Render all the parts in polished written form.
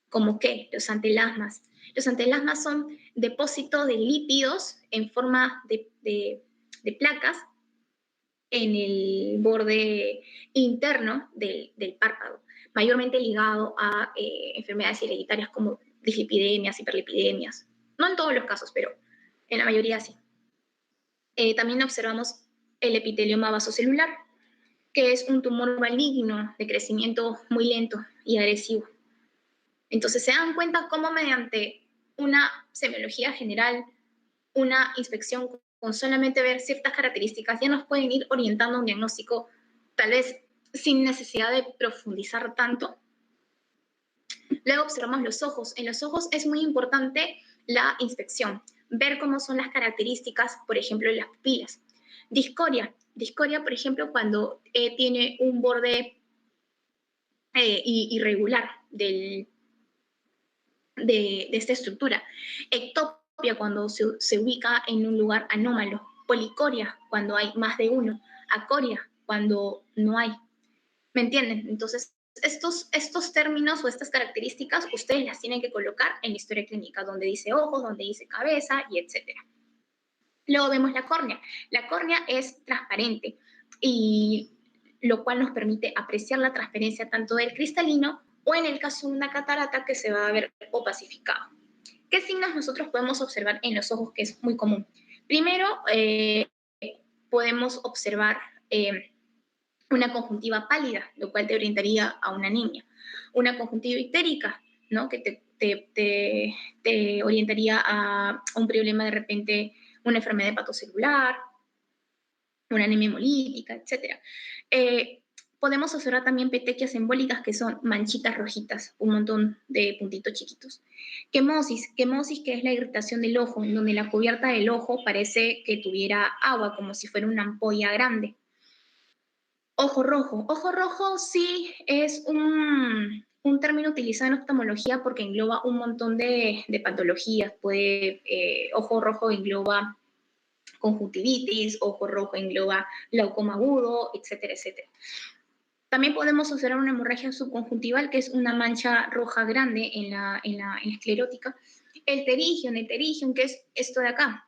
¿Como qué? Los antelasmas. Los antelasmas son depósitos de lípidos en forma de placas en el borde interno del párpado, mayormente ligado a enfermedades hereditarias como dislipidemias, hiperlipidemias. No en todos los casos, pero en la mayoría sí. También observamos el epitelioma vasocelular, que es un tumor maligno de crecimiento muy lento y agresivo. Entonces se dan cuenta cómo mediante una semiología general, una inspección con solamente ver ciertas características, ya nos pueden ir orientando a un diagnóstico, tal vez sin necesidad de profundizar tanto. Luego observamos los ojos. En los ojos es muy importante la inspección, ver cómo son las características, por ejemplo, en las pupilas. Discoria. Discoria, por ejemplo, cuando tiene un borde irregular de esta estructura. Ectopia, cuando se ubica en un lugar anómalo. Policoria, cuando hay más de uno. Acoria, cuando no hay. ¿Me entienden? Entonces, estos términos o estas características ustedes las tienen que colocar en la historia clínica, donde dice ojos, donde dice cabeza y etcétera. Luego vemos la córnea. La córnea es transparente y lo cual nos permite apreciar la transparencia tanto del cristalino o en el caso de una catarata que se va a ver opacificado. ¿Qué signos nosotros podemos observar en los ojos que es muy común? Primero, podemos observar una conjuntiva pálida, lo cual te orientaría a una anemia. Una conjuntiva ictérica, ¿no? Que te orientaría a un problema de repente, una enfermedad hepatocelular, una anemia hemolítica, etc. Podemos observar también petequias embólicas, que son manchitas rojitas, un montón de puntitos chiquitos. Quemosis que es la irritación del ojo, en donde la cubierta del ojo parece que tuviera agua, como si fuera una ampolla grande. Ojo rojo sí es un término utilizado en oftalmología porque engloba un montón de patologías. Ojo rojo engloba conjuntivitis, ojo rojo engloba glaucoma agudo, etcétera, etcétera. También podemos observar una hemorragia subconjuntival, que es una mancha roja grande en la esclerótica. El terigion, que es esto de acá,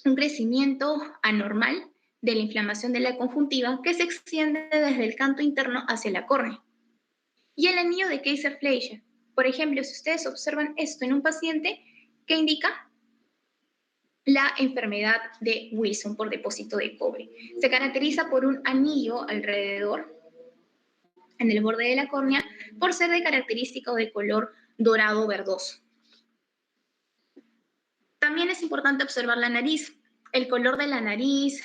un crecimiento anormal de la inflamación de la conjuntiva que se extiende desde el canto interno hacia la córnea. Y el anillo de Kayser-Fleischer. Por ejemplo, si ustedes observan esto en un paciente, ¿qué indica? La enfermedad de Wilson por depósito de cobre. Se caracteriza por un anillo alrededor, en el borde de la córnea, por ser de característica o de color dorado verdoso. También es importante observar la nariz. El color de la nariz,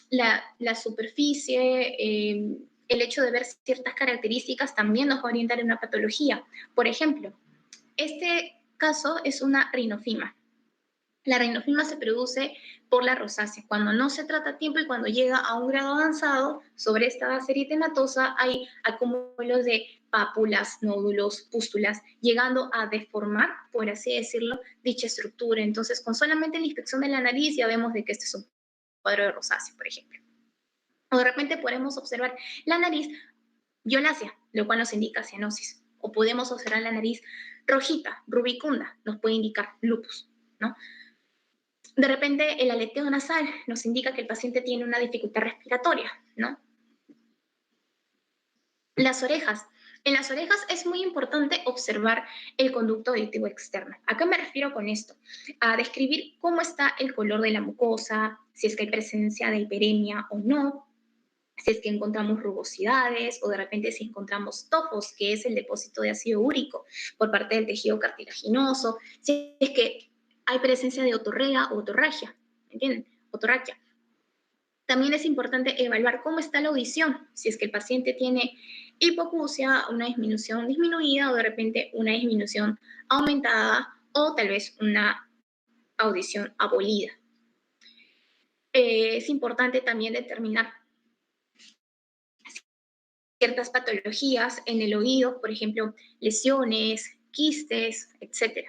la superficie, el hecho de ver ciertas características también nos va a orientar en una patología. Por ejemplo, este caso es una rinofima. La rinofima se produce por la rosácea. Cuando no se trata a tiempo y cuando llega a un grado avanzado, sobre esta base eritematosa hay acúmulos de pápulas, nódulos, pústulas, llegando a deformar, por así decirlo, dicha estructura. Entonces, con solamente la inspección de la nariz ya vemos de que este es un cuadro de rosácea, por ejemplo. O de repente podemos observar la nariz violácea, lo cual nos indica cianosis. O podemos observar la nariz rojita, rubicunda, nos puede indicar lupus, ¿no? De repente, el aleteo nasal nos indica que el paciente tiene una dificultad respiratoria, ¿no? Las orejas. En las orejas es muy importante observar el conducto auditivo externo. ¿A qué me refiero con esto? A describir cómo está el color de la mucosa, si es que hay presencia de hiperemia o no, si es que encontramos rugosidades o de repente si encontramos tofos, que es el depósito de ácido úrico por parte del tejido cartilaginoso, si es que hay presencia de otorrea o otorragia, ¿entienden? Otorragia. También es importante evaluar cómo está la audición, si es que el paciente tiene hipoacusia, una disminución disminuida o de repente una disminución aumentada o tal vez una audición abolida. Es importante también determinar ciertas patologías en el oído, por ejemplo, lesiones, quistes, etc.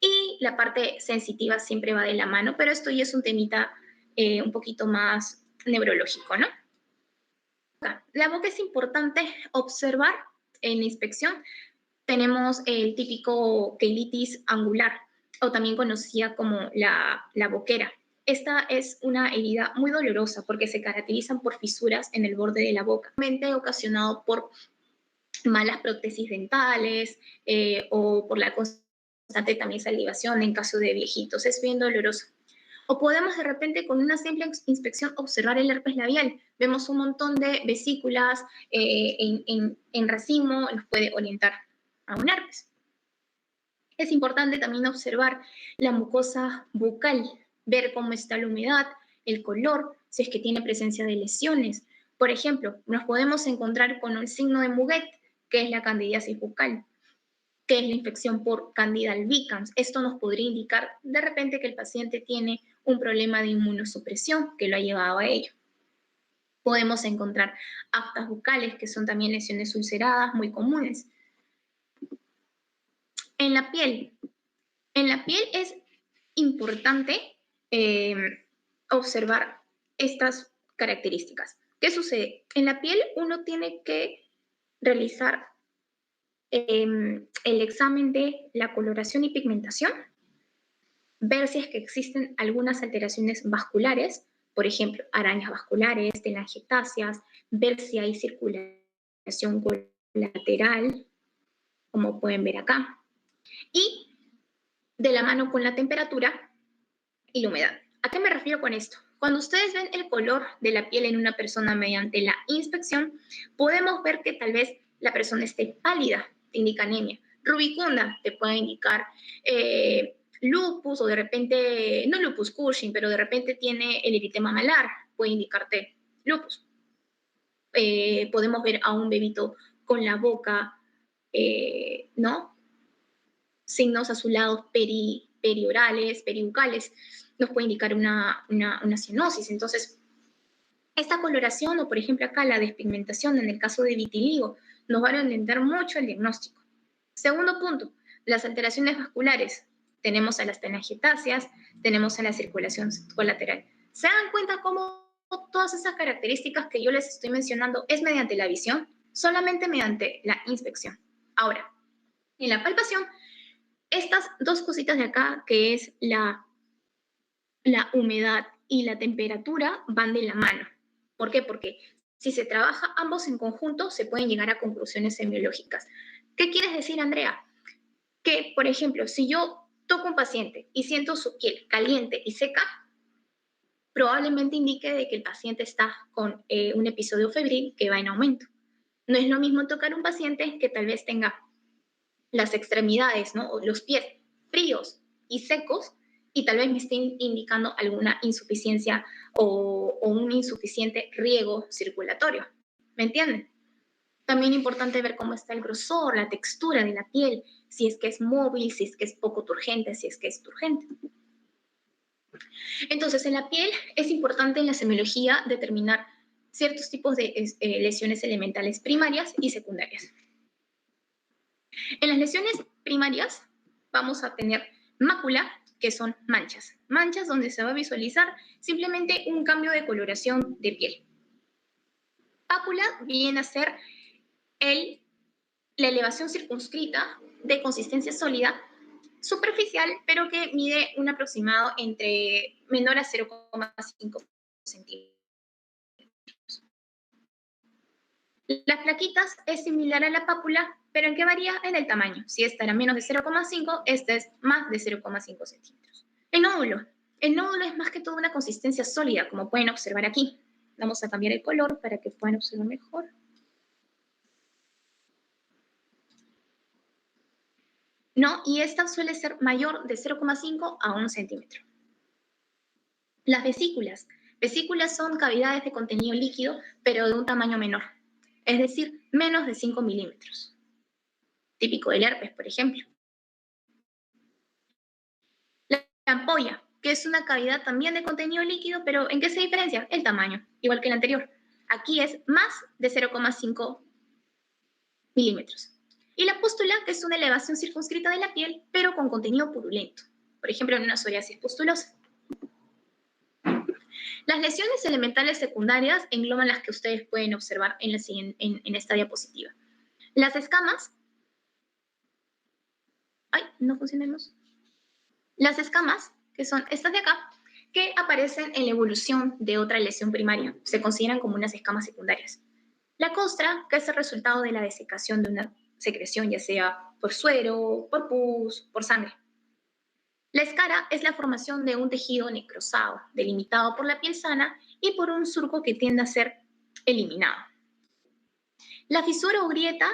Y la parte sensitiva siempre va de la mano, pero esto ya es un temita un poquito más neurológico, ¿no? La boca es importante observar En la inspección tenemos el típico quelitis angular, o también conocida como la boquera. Esta es una herida muy dolorosa porque se caracterizan por fisuras en el borde de la boca, ocasionado por malas prótesis dentales o por la constante también salivación en caso de viejitos. Es bien doloroso. O podemos de repente con una simple inspección observar el herpes labial. Vemos un montón de vesículas en racimo, nos puede orientar a un herpes. Es importante también observar la mucosa bucal, ver cómo está la humedad, el color, si es que tiene presencia de lesiones. Por ejemplo, nos podemos encontrar con el signo de Muguet, que es la candidiasis bucal, que es la infección por Candida albicans. Esto nos podría indicar de repente que el paciente tiene un problema de inmunosupresión que lo ha llevado a ello. Podemos encontrar aftas bucales, que son también lesiones ulceradas muy comunes. En la piel es importante observar estas características. ¿Qué sucede? En la piel uno tiene que realizar el examen de la coloración y pigmentación, ver si es que existen algunas alteraciones vasculares, por ejemplo, arañas vasculares, telangiectasias, ver si hay circulación colateral, como pueden ver acá. Y de la mano con la temperatura y la humedad. ¿A qué me refiero con esto? Cuando ustedes ven el color de la piel en una persona mediante la inspección, podemos ver que tal vez la persona esté pálida, te indica anemia. Rubicunda te puede indicar lupus o de repente, no lupus Cushing, pero de repente tiene el eritema malar, puede indicarte lupus. Podemos ver a un bebito con la boca, ¿no? Signos azulados periorales, peribucales, nos puede indicar una cianosis. Entonces, esta coloración o, por ejemplo, acá la despigmentación en el caso de vitiligo nos van a orientar mucho el diagnóstico. Segundo punto, las alteraciones vasculares. Tenemos a las telangiectasias, tenemos a la circulación colateral. ¿Se dan cuenta cómo todas esas características que yo les estoy mencionando es mediante la visión? Solamente mediante la inspección. Ahora, en la palpación, estas dos cositas de acá, que es la humedad y la temperatura, van de la mano. ¿Por qué? Porque si se trabaja ambos en conjunto, se pueden llegar a conclusiones semiológicas. ¿Qué quieres decir, Andrea? Que, por ejemplo, si yo toco a un paciente y siento su piel caliente y seca, probablemente indique de que el paciente está con un episodio febril que va en aumento. No es lo mismo tocar a un paciente que tal vez tenga las extremidades, ¿no? O los pies fríos y secos y tal vez me esté indicando alguna insuficiencia o un insuficiente riego circulatorio. ¿Me entienden? También es importante ver cómo está el grosor, la textura de la piel, si es que es móvil, si es que es poco turgente, si es que es turgente. Entonces, en la piel es importante en la semiología determinar ciertos tipos de lesiones elementales primarias y secundarias. En las lesiones primarias vamos a tener mácula, que son manchas. Manchas donde se va a visualizar simplemente un cambio de coloración de piel. Pápula viene a ser la elevación circunscrita de consistencia sólida, superficial, pero que mide un aproximado entre menor a 0,5 centímetros. Las plaquitas es similar a la pápula, pero ¿en qué varía? En el tamaño. Si esta era menos de 0,5, esta es más de 0,5 centímetros. El nódulo. El nódulo es más que todo una consistencia sólida, como pueden observar aquí. Vamos a cambiar el color para que puedan observar mejor. ¿No? Y esta suele ser mayor de 0,5 a 1 centímetro. Las vesículas. Vesículas son cavidades de contenido líquido, pero de un tamaño menor. Es decir, menos de 5 milímetros. Típico del herpes, por ejemplo. La ampolla, que es una cavidad también de contenido líquido, pero ¿en qué se diferencia? El tamaño, igual que el anterior. Aquí es más de 0,5 milímetros. Y la pústula, que es una elevación circunscrita de la piel, pero con contenido purulento. Por ejemplo, en una psoriasis pustulosa. Las lesiones elementales secundarias engloban las que ustedes pueden observar en esta diapositiva. Las escamas, ay, no funcionamos. Las escamas, que son estas de acá, que aparecen en la evolución de otra lesión primaria, se consideran como unas escamas secundarias. La costra, que es el resultado de la desecación de una secreción, ya sea por suero, por pus, por sangre. La escara es la formación de un tejido necrosado, delimitado por la piel sana y por un surco que tiende a ser eliminado. La fisura o grieta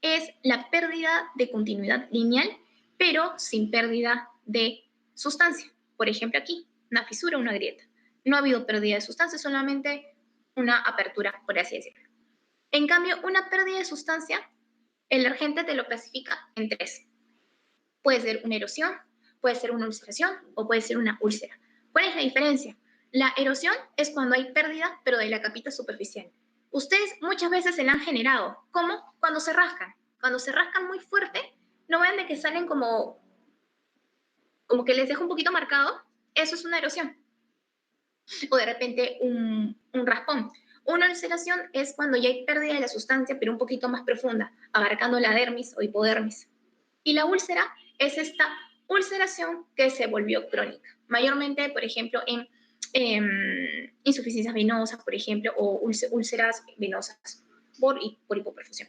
es la pérdida de continuidad lineal, pero sin pérdida de sustancia. Por ejemplo, aquí, una fisura o una grieta. No ha habido pérdida de sustancia, solamente una apertura, por así decirlo. En cambio, una pérdida de sustancia, el agente te lo clasifica en tres. Puede ser una erosión, puede ser una ulceración o puede ser una úlcera. ¿Cuál es la diferencia? La erosión es cuando hay pérdida, pero de la capita superficial. Ustedes muchas veces se la han generado. ¿Cómo? Cuando se rascan. Cuando se rascan muy fuerte, no vean de que salen como que les deja un poquito marcado. Eso es una erosión. O de repente un raspón. Una ulceración es cuando ya hay pérdida de la sustancia, pero un poquito más profunda, abarcando la dermis o hipodermis. Y la úlcera es esta ulceración que se volvió crónica, mayormente, por ejemplo, en insuficiencias venosas, por ejemplo, o úlceras venosas por hipoperfusión.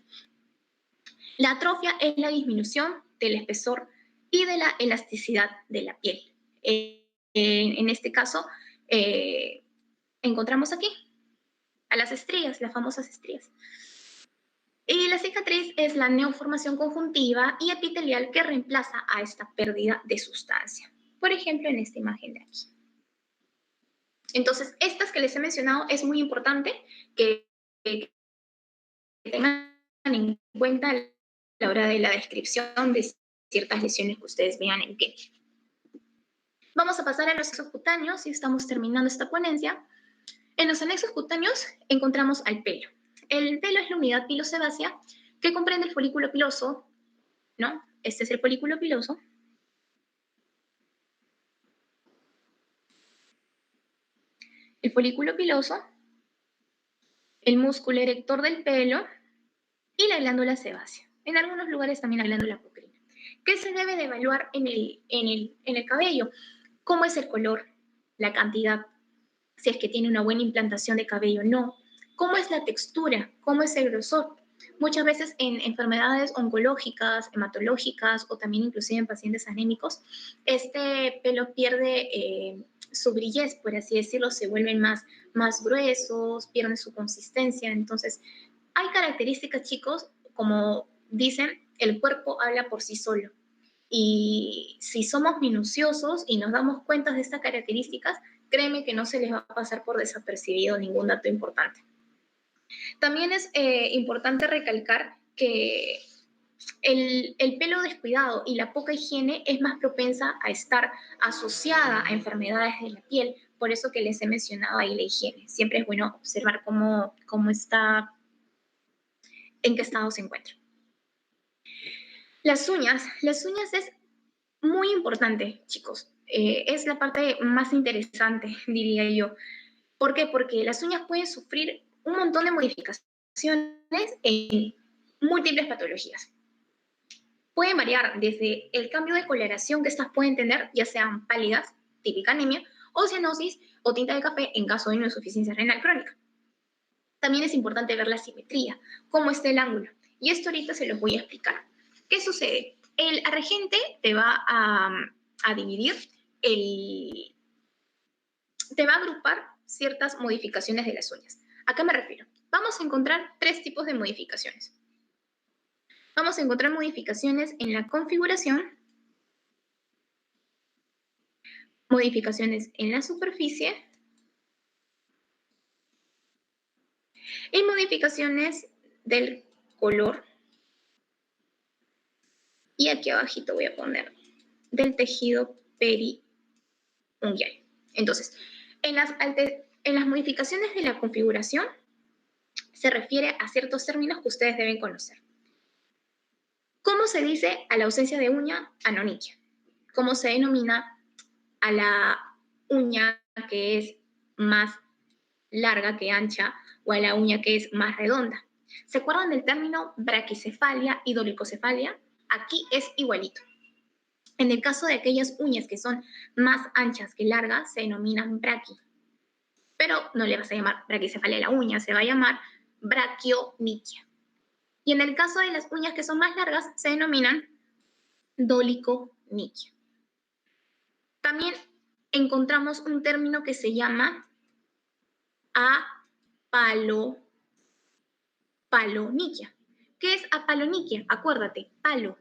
La atrofia es la disminución del espesor y de la elasticidad de la piel. En este caso, encontramos aquí a las estrías, las famosas estrías. Y la cicatriz es la neoformación conjuntiva y epitelial que reemplaza a esta pérdida de sustancia. Por ejemplo, en esta imagen de aquí. Entonces, estas que les he mencionado es muy importante que tengan en cuenta a la hora de la descripción de ciertas lesiones que ustedes vean en piel. Vamos a pasar a los anexos cutáneos y estamos terminando esta ponencia. En los anexos cutáneos encontramos al pelo. El pelo es la unidad pilosebácea que comprende el folículo piloso, ¿no? Este es el folículo piloso. El folículo piloso, el músculo erector del pelo y la glándula sebácea. En algunos lugares también la glándula apocrina. ¿Qué se debe de evaluar en el cabello? ¿Cómo es el color? La cantidad, si es que tiene una buena implantación de cabello o no. ¿Cómo es la textura? ¿Cómo es el grosor? Muchas veces en enfermedades oncológicas, hematológicas o también inclusive en pacientes anémicos, este pelo pierde su brillez, por así decirlo, se vuelven más gruesos, pierden su consistencia. Entonces, hay características, chicos, como dicen, el cuerpo habla por sí solo. Y si somos minuciosos y nos damos cuenta de estas características, créeme que no se les va a pasar por desapercibido ningún dato importante. También es importante recalcar que el pelo descuidado y la poca higiene es más propensa a estar asociada a enfermedades de la piel, por eso que les he mencionado ahí la higiene. Siempre es bueno observar cómo está, en qué estado se encuentra. Las uñas es muy importante, chicos. Es la parte más interesante, diría yo. ¿Por qué? Porque las uñas pueden sufrir un montón de modificaciones en múltiples patologías. Pueden variar desde el cambio de coloración que estas pueden tener, ya sean pálidas, típica anemia, o cianosis o tinta de café en caso de una insuficiencia renal crónica. También es importante ver la simetría, cómo está el ángulo. Y esto ahorita se los voy a explicar. ¿Qué sucede? El regente te va a dividir, te va a agrupar ciertas modificaciones de las uñas. ¿A qué me refiero? Vamos a encontrar tres tipos de modificaciones. Vamos a encontrar modificaciones en la configuración, modificaciones en la superficie y modificaciones del color. Y aquí abajito voy a poner del tejido periunguial. Entonces, en las modificaciones de la configuración se refiere a ciertos términos que ustedes deben conocer. ¿Cómo se dice a la ausencia de uña? Anonychia. ¿Cómo se denomina a la uña que es más larga que ancha o a la uña que es más redonda? ¿Se acuerdan del término braquicefalia y dolicocefalia? Aquí es igualito. En el caso de aquellas uñas que son más anchas que largas, se denominan braqui. Pero no le vas a llamar braquicefalia a la uña, se va a llamar braquioniquia. Y en el caso de las uñas que son más largas, se denominan doliconiquia. También encontramos un término que se llama apaloniquia. ¿Qué es apaloniquia? Acuérdate, palo,